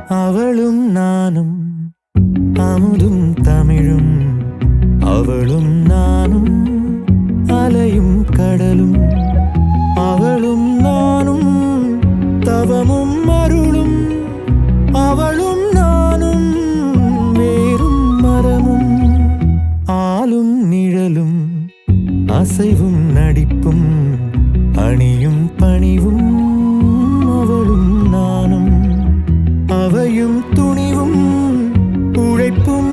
அவளும் நானும் அமுதும் தமிழும் அவளும் நானும் அலையும் கடலும் அவளும் நானும் தவமும் அருளும் அவளும்